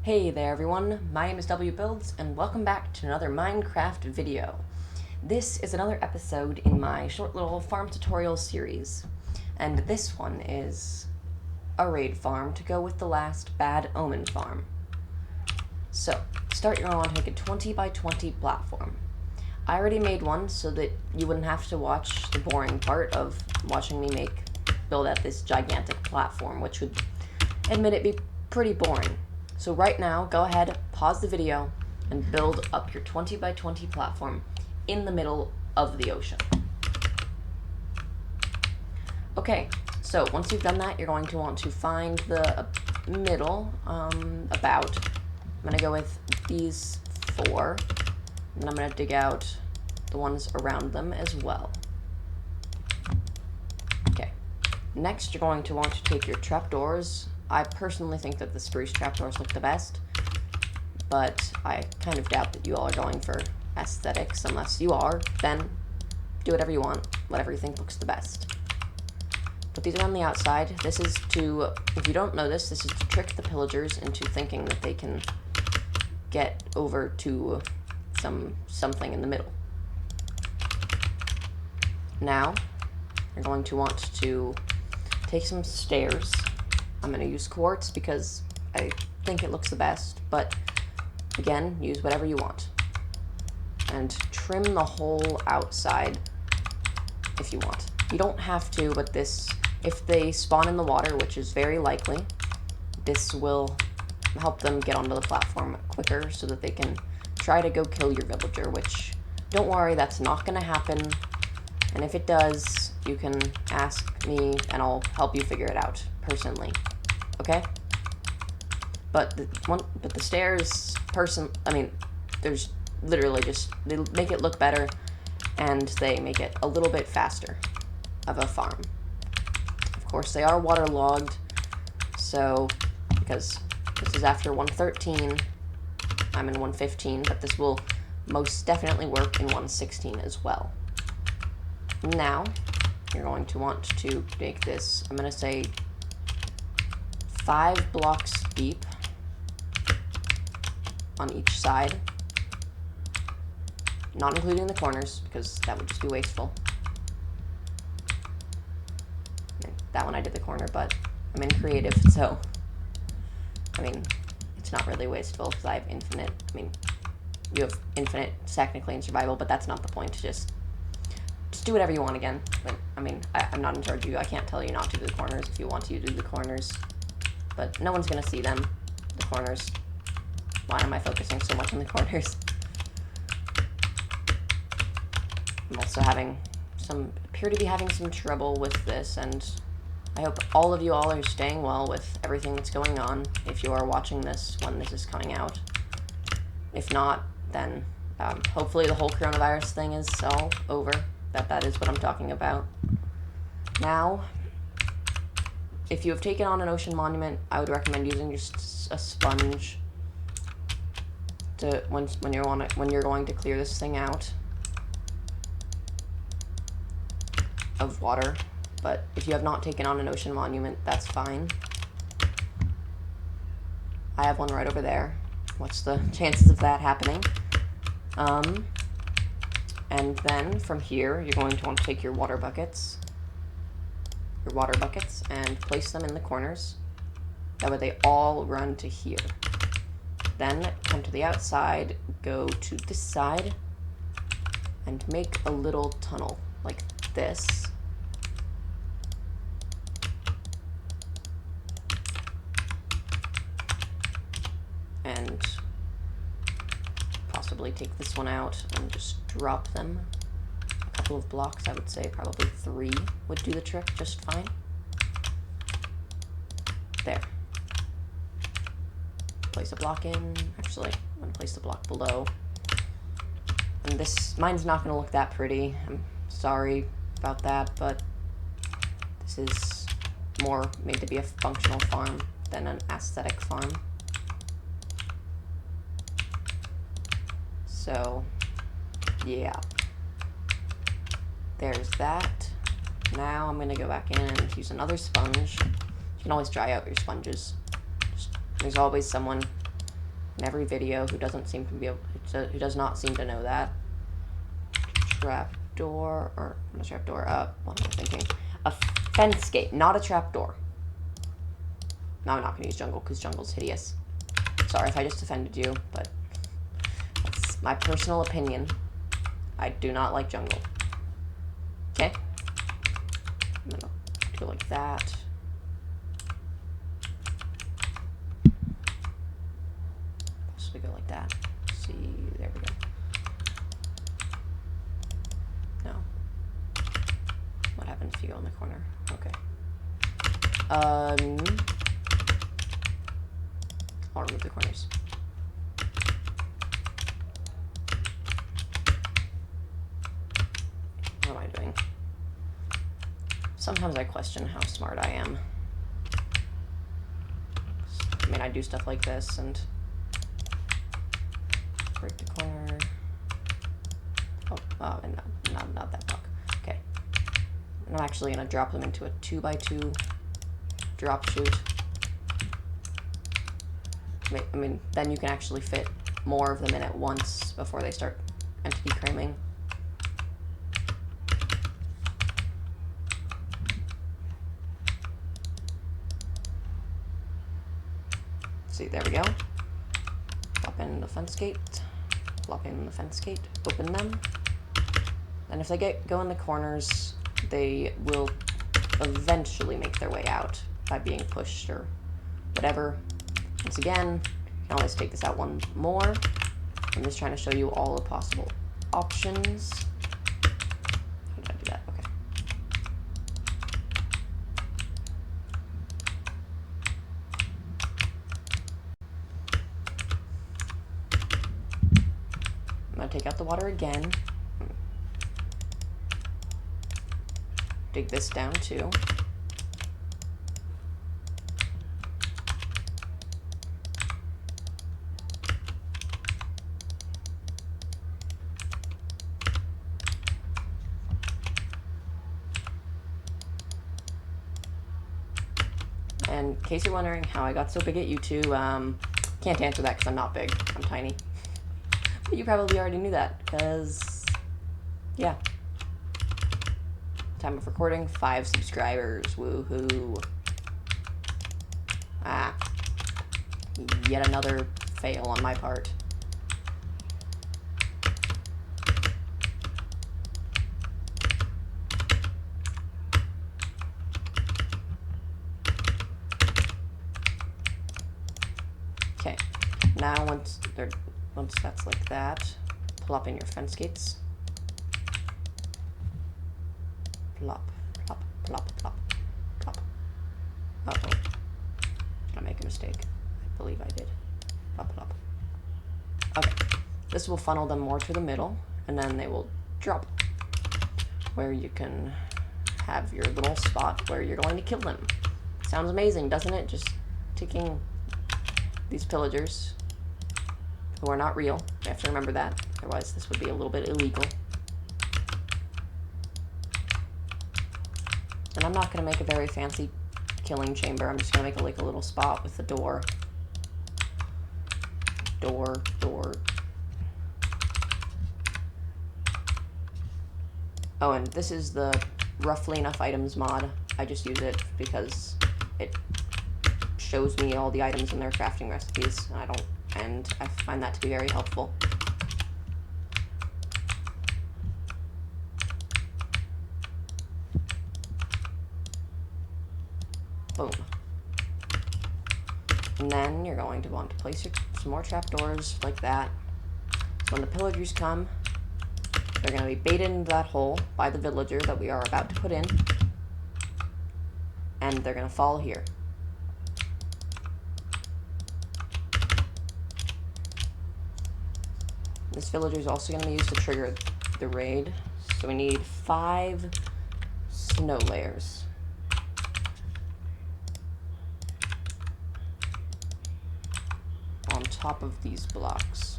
Hey there everyone, my name is WBuilds and welcome back to another Minecraft video. This is another episode in my short little farm tutorial series, and this one is a raid farm to go with the last Bad Omen farm. So, to start you're going to want to make a 20 by 20 platform. I already made one so that you wouldn't have to watch the boring part of watching me build out this gigantic platform, which would, admit it, be pretty boring. So right now, go ahead, pause the video, and build up your 20 by 20 platform in the middle of the ocean. Okay, so once you've done that, you're going to want to find the middle, I'm going to go with these four, and I'm going to dig out the ones around them as well. Okay, next you're going to want to take your trapdoors. I personally think that the spruce trapdoors look the best, but I kind of doubt that you all are going for aesthetics. Unless you are, then do whatever you want, whatever you think looks the best. Put these around the outside. This is to, if you don't know this is to trick the pillagers into thinking that they can get over to something in the middle. Now, you're going to want to take some stairs. I'm going to use quartz because I think it looks the best, but again, use whatever you want. And trim the whole outside if you want. You don't have to, but if they spawn in the water, which is very likely, this will help them get onto the platform quicker so that they can try to go kill your villager, which, don't worry, that's not going to happen. And if it does, you can ask me and I'll help you figure it out personally. Okay? But the stairs there's literally they make it look better and they make it a little bit faster of a farm. Of course, they are waterlogged, so because this is after 1.13, I'm in 1.15, but this will most definitely work in 1.16 as well. Now, you're going to want to make this, I'm going to say 5 blocks deep on each side, not including the corners, because that would just be wasteful. That one I did the corner, but I'm in creative, so, it's not really wasteful, because I have infinite, you have infinite technically in survival, but that's not the point. Just do whatever you want again. But, I'm not in charge of you. I can't tell you not to do the corners. If you want to, do the corners. But no one's going to see them, the corners. Why am I focusing so much on the corners? I'm also appear to be having some trouble with this, and I hope all of you all are staying well with everything that's going on, if you are watching this when this is coming out. If not, then hopefully the whole coronavirus thing is all over. That is what I'm talking about. Now, if you have taken on an ocean monument, I would recommend using just a sponge when you're going to clear this thing out of water. But if you have not taken on an ocean monument, that's fine. I have one right over there. What's the chances of that happening? And then from here, you're going to want to take your water buckets, and place them in the corners. That way they all run to here. Then come to the outside, go to this side, and make a little tunnel like this. And possibly take this one out and just drop them a couple of blocks. I would say probably 3 would do the trick just fine. There. Place a block in. Actually, I'm going to place the block below. And mine's not going to look that pretty. I'm sorry about that, but this is more made to be a functional farm than an aesthetic farm. So, yeah. There's that. Now I'm going to go back in and use another sponge. You can always dry out your sponges. There's always someone in every video who doesn't seem to be able, who does not seem to know that. Trapdoor, or not a trapdoor, what am I thinking? A fence gate, not a trapdoor. No, I'm not going to use jungle because jungle's hideous. Sorry if I just offended you, but that's my personal opinion. I do not like jungle. Okay? I'm going to go like that. Possibly go like that. See, there we go. No. What happens if you go in the corner? Okay. I'll remove the corners. What am I doing? Sometimes I question how smart I am. I mean, I do stuff like this and break the corner. Oh, and not that block. Okay. And I'm actually going to drop them into a 2x2 drop chute. I mean, then you can actually fit more of them in at once before they start entity cramming. See, there we go. Plop in the fence gate. Plop in the fence gate. Open them. And if they go in the corners, they will eventually make their way out by being pushed or whatever. Once again, you can always take this out one more. I'm just trying to show you all the possible options. How did I do that? Okay. I'm going to take out the water again. Dig this down too. And in case you're wondering how I got so big at YouTube, can't answer that because I'm not big. I'm tiny. But you probably already knew that because, yeah. Time of recording, 5 subscribers. Woohoo. Ah. Yet another fail on my part. Okay, now once that's like that, plop in your fence gates. Plop, plop, plop, plop, plop. Uh-oh. Did I make a mistake? I believe I did. Plop, plop. Okay, this will funnel them more to the middle, and then they will drop, where you can have your little spot where you're going to kill them. Sounds amazing, doesn't it? Just taking these pillagers, who are not real. You have to remember that, otherwise this would be a little bit illegal. And I'm not going to make a very fancy killing chamber. I'm just going to make like a little spot with the door. Door. Oh, and this is the roughly enough items mod. I just use it because it shows me all the items in their crafting recipes, and I find that to be very helpful. Boom. And then you're going to want to place some more trapdoors like that. So when the pillagers come, they're going to be baited into that hole by the villager that we are about to put in, and they're going to fall here. This villager is also going to be used to trigger the raid, so we need 5 snow layers. On top of these blocks.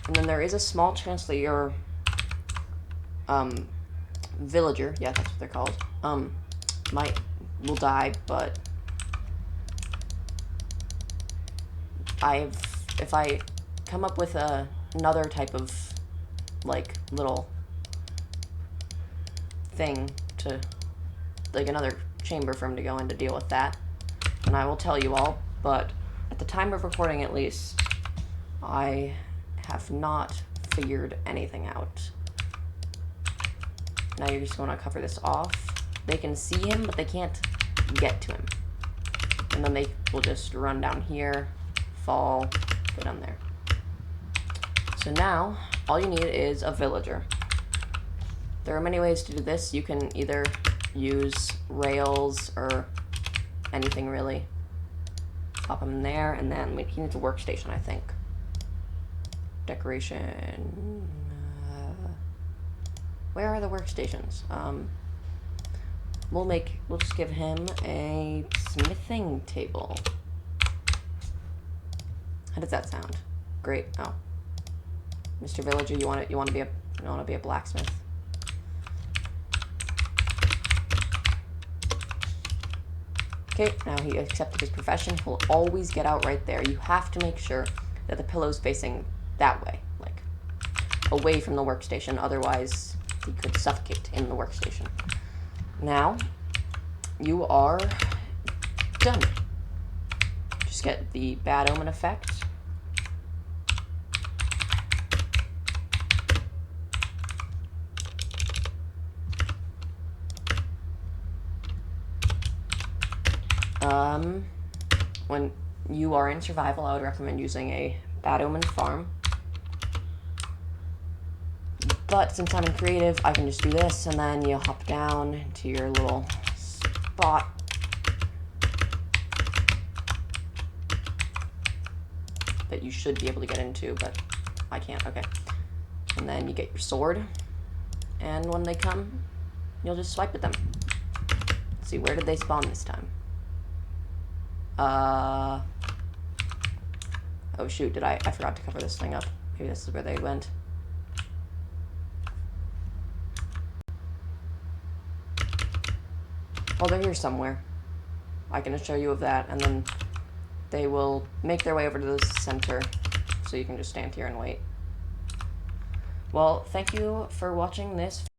And then there is a small chance that your villager, yeah, that's what they're called, will die, but if I come up with another type of, like, little thing to, like, another chamber for him to go in to deal with that, then I will tell you all, but at the time of recording at least, I have not figured anything out. Now you're just going to cover this off. They can see him, but they can't get to him. And then they will just run down here, fall, go down there. So now, all you need is a villager. There are many ways to do this. You can either use rails or anything really. Pop him in there, and then he needs a workstation, I think. Decoration. Where are the workstations? We'll just give him a smithing table. How does that sound? Great. Oh, Mr. Villager, you want to be a blacksmith? Okay, now he accepted his profession. He'll always get out right there. You have to make sure that the pillow's facing that way, like away from the workstation. Otherwise, he could suffocate in the workstation. Now, you are done. Just get the bad omen effect. When you are in survival, I would recommend using a bad omen farm. But since I'm in creative, I can just do this, and then you hop down to your little spot. That you should be able to get into, but I can't. Okay. And then you get your sword. And when they come, you'll just swipe at them. Let's see, where did they spawn this time? Oh shoot, I forgot to cover this thing up. Maybe this is where they went. Well, they're here somewhere. I can assure you of that, and then they will make their way over to the center, so you can just stand here and wait. Well, thank you for watching this